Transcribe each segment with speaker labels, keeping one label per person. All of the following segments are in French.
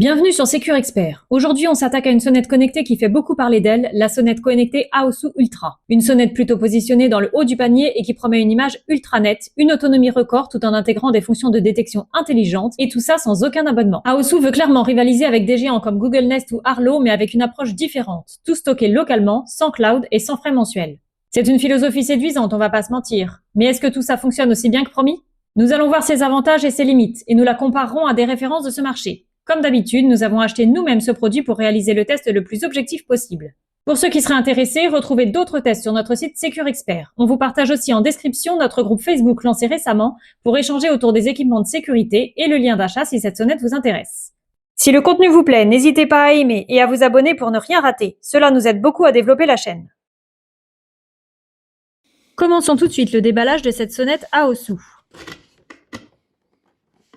Speaker 1: Bienvenue sur Secure Expert. Aujourd'hui, on s'attaque à une sonnette connectée qui fait beaucoup parler d'elle, la sonnette connectée Aosu Ultra. Une sonnette plutôt positionnée dans le haut du panier et qui promet une image ultra nette, une autonomie record tout en intégrant des fonctions de détection intelligentes, et tout ça sans aucun abonnement. Aosu veut clairement rivaliser avec des géants comme Google Nest ou Arlo, mais avec une approche différente, tout stocké localement, sans cloud et sans frais mensuels. C'est une philosophie séduisante, on va pas se mentir. Mais est-ce que tout ça fonctionne aussi bien que promis? Nous allons voir ses avantages et ses limites, et nous la comparerons à des références de ce marché. Comme d'habitude, nous avons acheté nous-mêmes ce produit pour réaliser le test le plus objectif possible. Pour ceux qui seraient intéressés, retrouvez d'autres tests sur notre site Secure Expert. On vous partage aussi en description notre groupe Facebook lancé récemment pour échanger autour des équipements de sécurité et le lien d'achat si cette sonnette vous intéresse. Si le contenu vous plaît, n'hésitez pas à aimer et à vous abonner pour ne rien rater. Cela nous aide beaucoup à développer la chaîne. Commençons tout de suite le déballage de cette sonnette Aosu.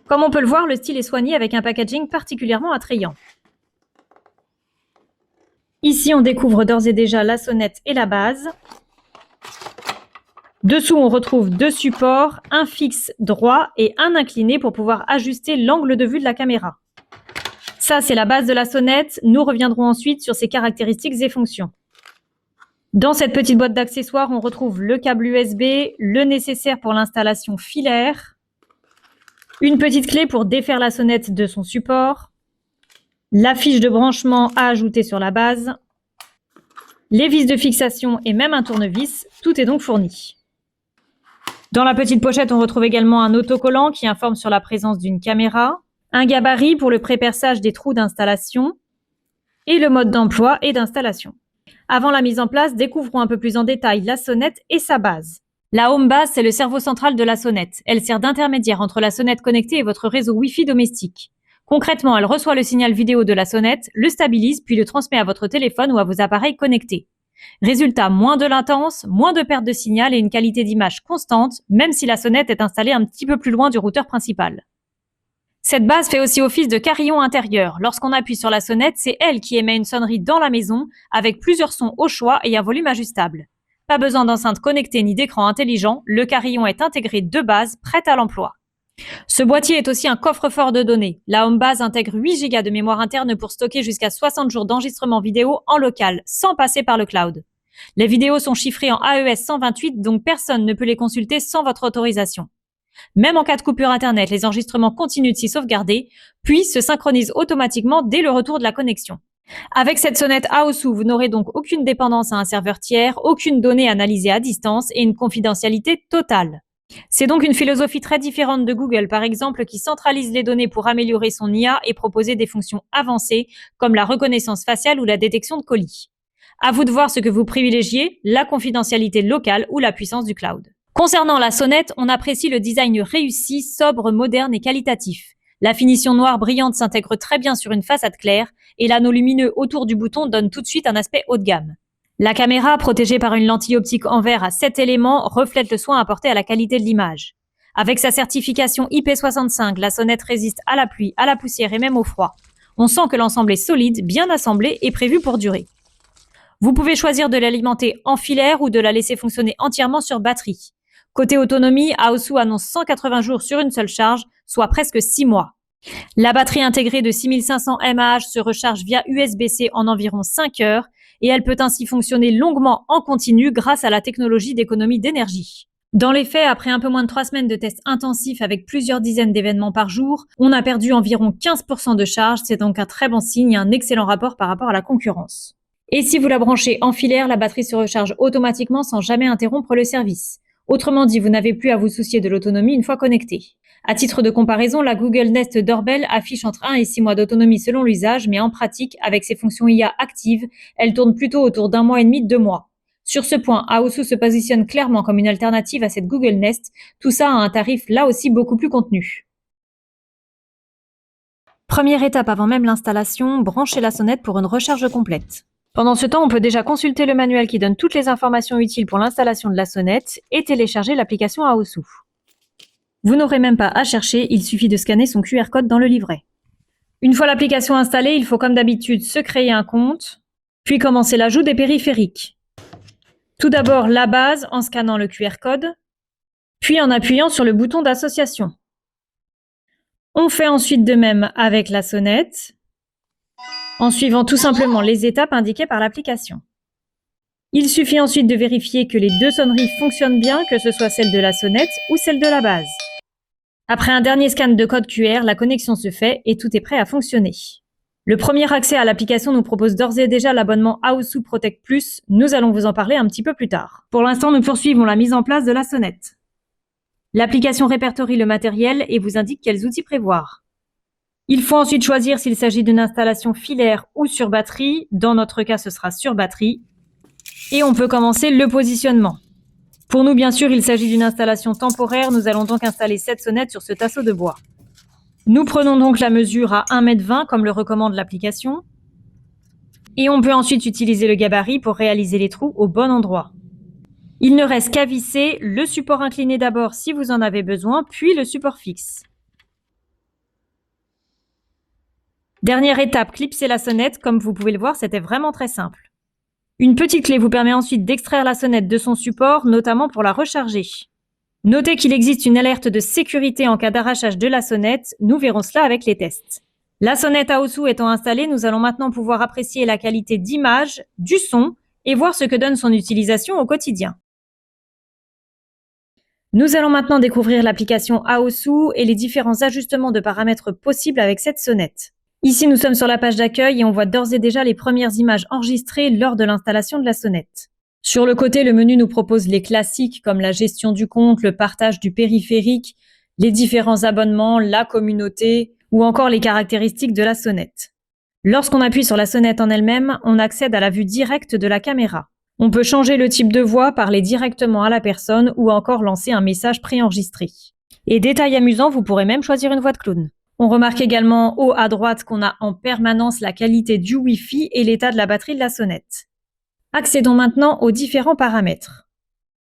Speaker 1: Comme on peut le voir, le style est soigné avec un packaging particulièrement attrayant. Ici, on découvre d'ores et déjà la sonnette et la base. Dessous, on retrouve deux supports, un fixe droit et un incliné pour pouvoir ajuster l'angle de vue de la caméra. Ça, c'est la base de la sonnette. Nous reviendrons ensuite sur ses caractéristiques et fonctions. Dans cette petite boîte d'accessoires, on retrouve le câble USB, le nécessaire pour l'installation filaire, une petite clé pour défaire la sonnette de son support, la fiche de branchement à ajouter sur la base, les vis de fixation et même un tournevis, tout est donc fourni. Dans la petite pochette, on retrouve également un autocollant qui informe sur la présence d'une caméra, un gabarit pour le pré-perçage des trous d'installation et le mode d'emploi et d'installation. Avant la mise en place, découvrons un peu plus en détail la sonnette et sa base. La home base, c'est le cerveau central de la sonnette. Elle sert d'intermédiaire entre la sonnette connectée et votre réseau Wi-Fi domestique. Concrètement, elle reçoit le signal vidéo de la sonnette, le stabilise, puis le transmet à votre téléphone ou à vos appareils connectés. Résultat, moins de latence, moins de perte de signal et une qualité d'image constante, même si la sonnette est installée un petit peu plus loin du routeur principal. Cette base fait aussi office de carillon intérieur. Lorsqu'on appuie sur la sonnette, c'est elle qui émet une sonnerie dans la maison, avec plusieurs sons au choix et un volume ajustable. Pas besoin d'enceinte connectée ni d'écran intelligent, le carillon est intégré de base, prêt à l'emploi. Ce boîtier est aussi un coffre-fort de données. La home base intègre 8 Go de mémoire interne pour stocker jusqu'à 60 jours d'enregistrement vidéo en local, sans passer par le cloud. Les vidéos sont chiffrées en AES 128, donc personne ne peut les consulter sans votre autorisation. Même en cas de coupure internet, les enregistrements continuent de s'y sauvegarder, puis se synchronisent automatiquement dès le retour de la connexion. Avec cette sonnette Aosu, vous n'aurez donc aucune dépendance à un serveur tiers, aucune donnée analysée à distance et une confidentialité totale. C'est donc une philosophie très différente de Google, par exemple, qui centralise les données pour améliorer son IA et proposer des fonctions avancées comme la reconnaissance faciale ou la détection de colis. À vous de voir ce que vous privilégiez, la confidentialité locale ou la puissance du cloud. Concernant la sonnette, on apprécie le design réussi, sobre, moderne et qualitatif. La finition noire brillante s'intègre très bien sur une façade claire et l'anneau lumineux autour du bouton donne tout de suite un aspect haut de gamme. La caméra, protégée par une lentille optique en verre à 7 éléments, reflète le soin apporté à la qualité de l'image. Avec sa certification IP65, la sonnette résiste à la pluie, à la poussière et même au froid. On sent que l'ensemble est solide, bien assemblé et prévu pour durer. Vous pouvez choisir de l'alimenter en filaire ou de la laisser fonctionner entièrement sur batterie. Côté autonomie, Aosu annonce 180 jours sur une seule charge, soit presque 6 mois. La batterie intégrée de 6500 mAh se recharge via USB-C en environ 5 heures et elle peut ainsi fonctionner longuement en continu grâce à la technologie d'économie d'énergie. Dans les faits, après un peu moins de 3 semaines de tests intensifs avec plusieurs dizaines d'événements par jour, on a perdu environ 15% de charge, c'est donc un très bon signe et un excellent rapport par rapport à la concurrence. Et si vous la branchez en filaire, la batterie se recharge automatiquement sans jamais interrompre le service. Autrement dit, vous n'avez plus à vous soucier de l'autonomie une fois connecté. À titre de comparaison, la Google Nest Doorbell affiche entre 1 et 6 mois d'autonomie selon l'usage, mais en pratique, avec ses fonctions IA actives, elle tourne plutôt autour d'1 mois et demi, 2 mois. Sur ce point, Aosu se positionne clairement comme une alternative à cette Google Nest, tout ça à un tarif là aussi beaucoup plus contenu. Première étape avant même l'installation, branchez la sonnette pour une recharge complète. Pendant ce temps, on peut déjà consulter le manuel qui donne toutes les informations utiles pour l'installation de la sonnette et télécharger l'application Aosu. Vous n'aurez même pas à chercher, il suffit de scanner son QR code dans le livret. Une fois l'application installée, il faut comme d'habitude se créer un compte, puis commencer l'ajout des périphériques. Tout d'abord la base en scannant le QR code, puis en appuyant sur le bouton d'association. On fait ensuite de même avec la sonnette, en suivant tout simplement les étapes indiquées par l'application. Il suffit ensuite de vérifier que les deux sonneries fonctionnent bien, que ce soit celle de la sonnette ou celle de la base. Après un dernier scan de code QR, la connexion se fait et tout est prêt à fonctionner. Le premier accès à l'application nous propose d'ores et déjà l'abonnement Aosu Protect Plus. Nous allons vous en parler un petit peu plus tard. Pour l'instant, nous poursuivons la mise en place de la sonnette. L'application répertorie le matériel et vous indique quels outils prévoir. Il faut ensuite choisir s'il s'agit d'une installation filaire ou sur batterie. Dans notre cas, ce sera sur batterie. Et on peut commencer le positionnement. Pour nous, bien sûr, il s'agit d'une installation temporaire. Nous allons donc installer cette sonnette sur ce tasseau de bois. Nous prenons donc la mesure à 1,20 m comme le recommande l'application. Et on peut ensuite utiliser le gabarit pour réaliser les trous au bon endroit. Il ne reste qu'à visser le support incliné d'abord si vous en avez besoin, puis le support fixe. Dernière étape, clipser la sonnette. Comme vous pouvez le voir, c'était vraiment très simple. Une petite clé vous permet ensuite d'extraire la sonnette de son support, notamment pour la recharger. Notez qu'il existe une alerte de sécurité en cas d'arrachage de la sonnette. Nous verrons cela avec les tests. La sonnette Aosu étant installée, nous allons maintenant pouvoir apprécier la qualité d'image, du son et voir ce que donne son utilisation au quotidien. Nous allons maintenant découvrir l'application Aosu et les différents ajustements de paramètres possibles avec cette sonnette. Ici, nous sommes sur la page d'accueil et on voit d'ores et déjà les premières images enregistrées lors de l'installation de la sonnette. Sur le côté, le menu nous propose les classiques comme la gestion du compte, le partage du périphérique, les différents abonnements, la communauté ou encore les caractéristiques de la sonnette. Lorsqu'on appuie sur la sonnette en elle-même, on accède à la vue directe de la caméra. On peut changer le type de voix, parler directement à la personne ou encore lancer un message préenregistré. Et détail amusant, vous pourrez même choisir une voix de clown. On remarque également haut à droite qu'on a en permanence la qualité du Wi-Fi et l'état de la batterie de la sonnette. Accédons maintenant aux différents paramètres.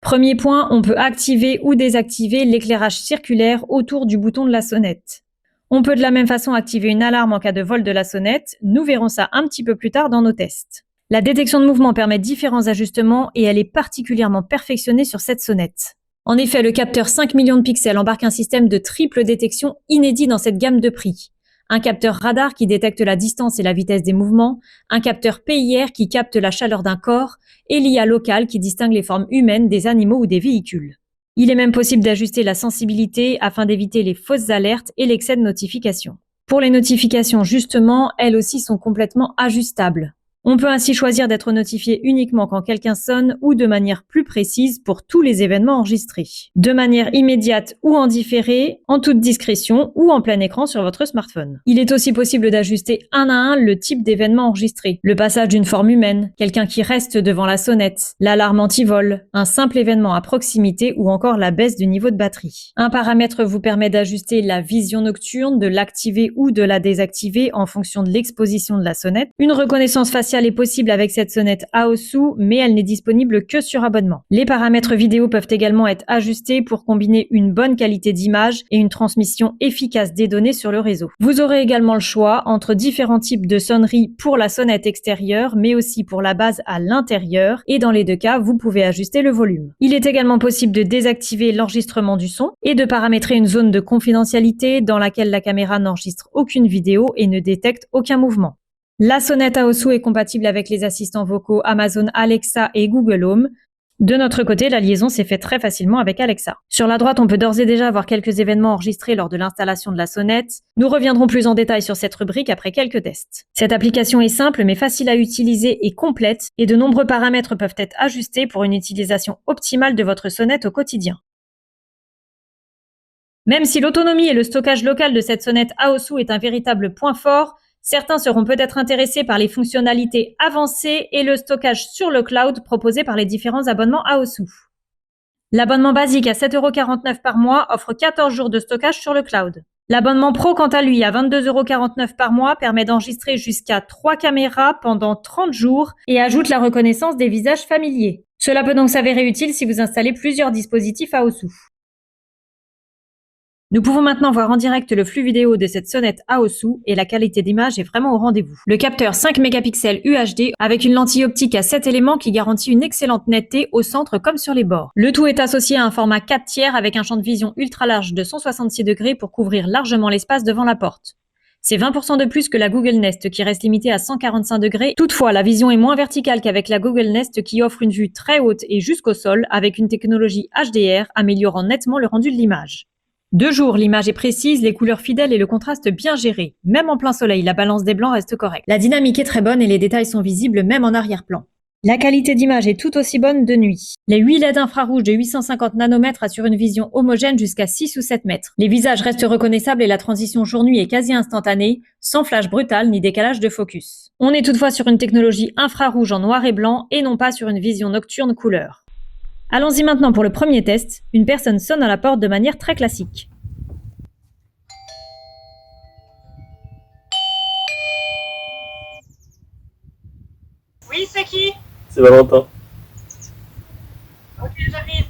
Speaker 1: Premier point, on peut activer ou désactiver l'éclairage circulaire autour du bouton de la sonnette. On peut de la même façon activer une alarme en cas de vol de la sonnette. Nous verrons ça un petit peu plus tard dans nos tests. La détection de mouvement permet différents ajustements et elle est particulièrement perfectionnée sur cette sonnette. En effet, le capteur 5 millions de pixels embarque un système de triple détection inédit dans cette gamme de prix. Un capteur radar qui détecte la distance et la vitesse des mouvements, un capteur PIR qui capte la chaleur d'un corps et l'IA locale qui distingue les formes humaines des animaux ou des véhicules. Il est même possible d'ajuster la sensibilité afin d'éviter les fausses alertes et l'excès de notifications. Pour les notifications, justement, elles aussi sont complètement ajustables. On peut ainsi choisir d'être notifié uniquement quand quelqu'un sonne ou de manière plus précise pour tous les événements enregistrés. De manière immédiate ou en différé, en toute discrétion ou en plein écran sur votre smartphone. Il est aussi possible d'ajuster un à un le type d'événement enregistré. Le passage d'une forme humaine, quelqu'un qui reste devant la sonnette, l'alarme anti-vol, un simple événement à proximité ou encore la baisse du niveau de batterie. Un paramètre vous permet d'ajuster la vision nocturne, de l'activer ou de la désactiver en fonction de l'exposition de la sonnette. Une reconnaissance faciale est possible avec cette sonnette Aosu, mais elle n'est disponible que sur abonnement. Les paramètres vidéo peuvent également être ajustés pour combiner une bonne qualité d'image et une transmission efficace des données sur le réseau. Vous aurez également le choix entre différents types de sonneries pour la sonnette extérieure, mais aussi pour la base à l'intérieur, et dans les deux cas, vous pouvez ajuster le volume. Il est également possible de désactiver l'enregistrement du son et de paramétrer une zone de confidentialité dans laquelle la caméra n'enregistre aucune vidéo et ne détecte aucun mouvement. La sonnette Aosu est compatible avec les assistants vocaux Amazon Alexa et Google Home. De notre côté, la liaison s'est faite très facilement avec Alexa. Sur la droite, on peut d'ores et déjà voir quelques événements enregistrés lors de l'installation de la sonnette. Nous reviendrons plus en détail sur cette rubrique après quelques tests. Cette application est simple mais facile à utiliser et complète, et de nombreux paramètres peuvent être ajustés pour une utilisation optimale de votre sonnette au quotidien. Même si l'autonomie et le stockage local de cette sonnette Aosu est un véritable point fort, certains seront peut-être intéressés par les fonctionnalités avancées et le stockage sur le cloud proposé par les différents abonnements Aosu. L'abonnement basique à 7,49 € par mois offre 14 jours de stockage sur le cloud. L'abonnement pro, quant à lui, à 22,49 € par mois, permet d'enregistrer jusqu'à 3 caméras pendant 30 jours et ajoute la reconnaissance des visages familiers. Cela peut donc s'avérer utile si vous installez plusieurs dispositifs Aosu. Nous pouvons maintenant voir en direct le flux vidéo de cette sonnette Aosu et la qualité d'image est vraiment au rendez-vous. Le capteur 5 mégapixels UHD avec une lentille optique à 7 éléments qui garantit une excellente netteté au centre comme sur les bords. Le tout est associé à un format 4 tiers avec un champ de vision ultra large de 166 degrés pour couvrir largement l'espace devant la porte. C'est 20% de plus que la Google Nest qui reste limitée à 145 degrés. Toutefois, la vision est moins verticale qu'avec la Google Nest qui offre une vue très haute et jusqu'au sol avec une technologie HDR améliorant nettement le rendu de l'image. De jour, l'image est précise, les couleurs fidèles et le contraste bien géré. Même en plein soleil, la balance des blancs reste correcte. La dynamique est très bonne et les détails sont visibles même en arrière-plan. La qualité d'image est tout aussi bonne de nuit. Les 8 LED infrarouges de 850 nanomètres assurent une vision homogène jusqu'à 6 ou 7 mètres. Les visages restent reconnaissables et la transition jour-nuit est quasi instantanée, sans flash brutal ni décalage de focus. On est toutefois sur une technologie infrarouge en noir et blanc et non pas sur une vision nocturne couleur. Allons-y maintenant pour le premier test. Une personne sonne à la porte de manière très classique.
Speaker 2: Oui, c'est qui?
Speaker 3: C'est Valentin.
Speaker 2: Ok, j'arrive.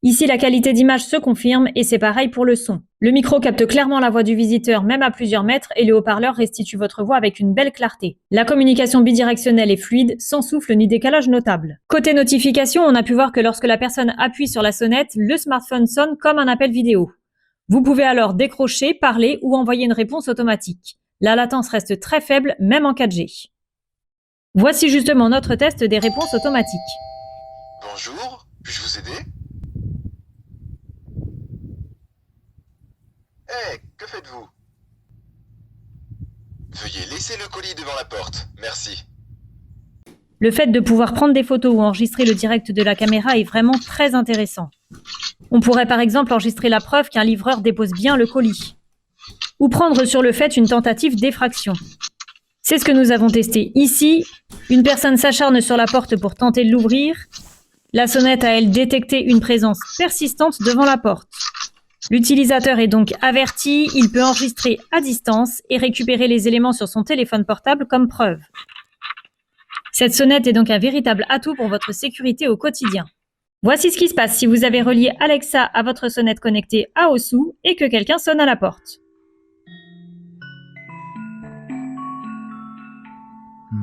Speaker 1: Ici, la qualité d'image se confirme et c'est pareil pour le son. Le micro capte clairement la voix du visiteur même à plusieurs mètres et les haut-parleurs restituent votre voix avec une belle clarté. La communication bidirectionnelle est fluide, sans souffle ni décalage notable. Côté notification, on a pu voir que lorsque la personne appuie sur la sonnette, le smartphone sonne comme un appel vidéo. Vous pouvez alors décrocher, parler ou envoyer une réponse automatique. La latence reste très faible, même en 4G. Voici justement notre test des réponses automatiques.
Speaker 4: Bonjour, puis-je vous aider? Hé, que faites-vous? Veuillez laisser le colis devant la porte, merci.
Speaker 1: Le fait de pouvoir prendre des photos ou enregistrer le direct de la caméra est vraiment très intéressant. On pourrait par exemple enregistrer la preuve qu'un livreur dépose bien le colis. Ou prendre sur le fait une tentative d'effraction. C'est ce que nous avons testé ici. Une personne s'acharne sur la porte pour tenter de l'ouvrir. La sonnette a, elle, détecté une présence persistante devant la porte. L'utilisateur est donc averti, il peut enregistrer à distance et récupérer les éléments sur son téléphone portable comme preuve. Cette sonnette est donc un véritable atout pour votre sécurité au quotidien. Voici ce qui se passe si vous avez relié Alexa à votre sonnette connectée à Osu et que quelqu'un sonne à la porte.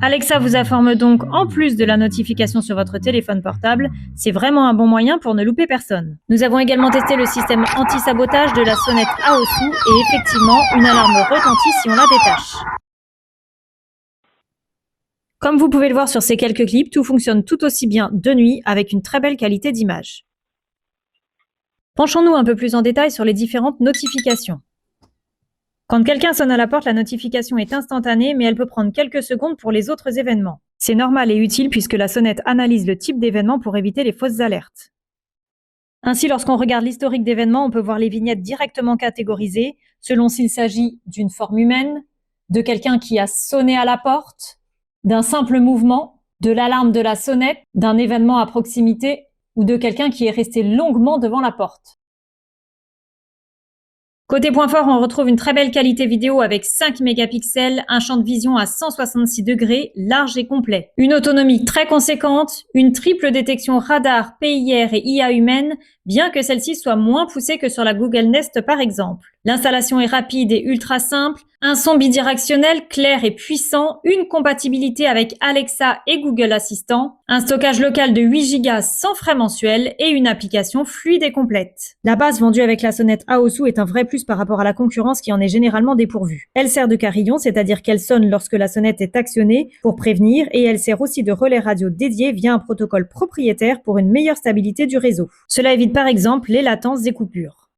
Speaker 1: Alexa vous informe donc en plus de la notification sur votre téléphone portable. C'est vraiment un bon moyen pour ne louper personne. Nous avons également testé le système anti-sabotage de la sonnette Aosu et effectivement, une alarme retentit si on la détache. Comme vous pouvez le voir sur ces quelques clips, tout fonctionne tout aussi bien de nuit avec une très belle qualité d'image. Penchons-nous un peu plus en détail sur les différentes notifications. Quand quelqu'un sonne à la porte, la notification est instantanée, mais elle peut prendre quelques secondes pour les autres événements. C'est normal et utile puisque la sonnette analyse le type d'événement pour éviter les fausses alertes. Ainsi, lorsqu'on regarde l'historique d'événements, on peut voir les vignettes directement catégorisées, selon s'il s'agit d'une forme humaine, de quelqu'un qui a sonné à la porte, d'un simple mouvement, de l'alarme de la sonnette, d'un événement à proximité ou de quelqu'un qui est resté longuement devant la porte. Côté point fort, on retrouve une très belle qualité vidéo avec 5 mégapixels, un champ de vision à 166 degrés, large et complet. Une autonomie très conséquente, une triple détection radar, PIR et IA humaine, bien que celle-ci soit moins poussée que sur la Google Nest par exemple. L'installation est rapide et ultra simple, un son bidirectionnel clair et puissant, une compatibilité avec Alexa et Google Assistant, un stockage local de 8 Go sans frais mensuels et une application fluide et complète. La base vendue avec la sonnette Aosu est un vrai plus par rapport à la concurrence qui en est généralement dépourvue. Elle sert de carillon, c'est-à-dire qu'elle sonne lorsque la sonnette est actionnée pour prévenir et elle sert aussi de relais radio dédié via un protocole propriétaire pour une meilleure stabilité du réseau. Cela évite par exemple les latences des coupures.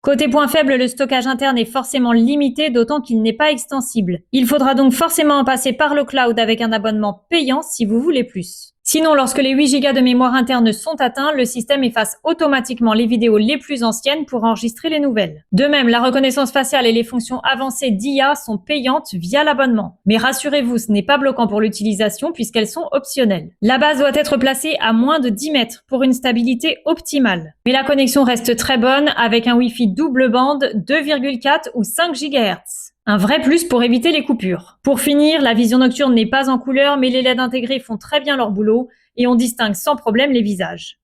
Speaker 1: Côté point faible, le stockage interne est forcément limité, d'autant qu'il n'est pas extensible. Il faudra donc forcément en passer par le cloud avec un abonnement payant si vous voulez plus. Sinon, lorsque les 8 Go de mémoire interne sont atteints, le système efface automatiquement les vidéos les plus anciennes pour enregistrer les nouvelles. De même, la reconnaissance faciale et les fonctions avancées d'IA sont payantes via l'abonnement. Mais rassurez-vous, ce n'est pas bloquant pour l'utilisation puisqu'elles sont optionnelles. La base doit être placée à moins de 10 mètres pour une stabilité optimale. Mais la connexion reste très bonne avec un Wi-Fi double bande 2,4 ou 5 GHz. Un vrai plus pour éviter les coupures. Pour finir, la vision nocturne n'est pas en couleur, mais les LED intégrés font très bien leur boulot et on distingue sans problème les visages.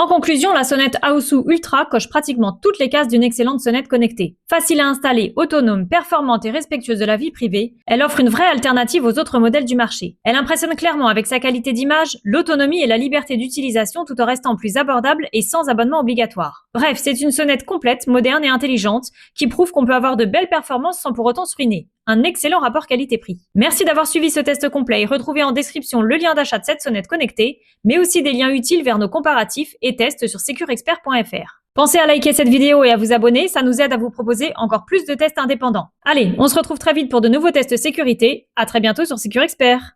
Speaker 1: En conclusion, la sonnette Aosu Ultra coche pratiquement toutes les cases d'une excellente sonnette connectée. Facile à installer, autonome, performante et respectueuse de la vie privée, elle offre une vraie alternative aux autres modèles du marché. Elle impressionne clairement avec sa qualité d'image, l'autonomie et la liberté d'utilisation tout en restant plus abordable et sans abonnement obligatoire. Bref, c'est une sonnette complète, moderne et intelligente qui prouve qu'on peut avoir de belles performances sans pour autant se ruiner. Un excellent rapport qualité-prix. Merci d'avoir suivi ce test complet et retrouvez en description le lien d'achat de cette sonnette connectée, mais aussi des liens utiles vers nos comparatifs et tests sur securexpert.fr. Pensez à liker cette vidéo et à vous abonner, ça nous aide à vous proposer encore plus de tests indépendants. Allez, on se retrouve très vite pour de nouveaux tests sécurité. À très bientôt sur SecureXpert.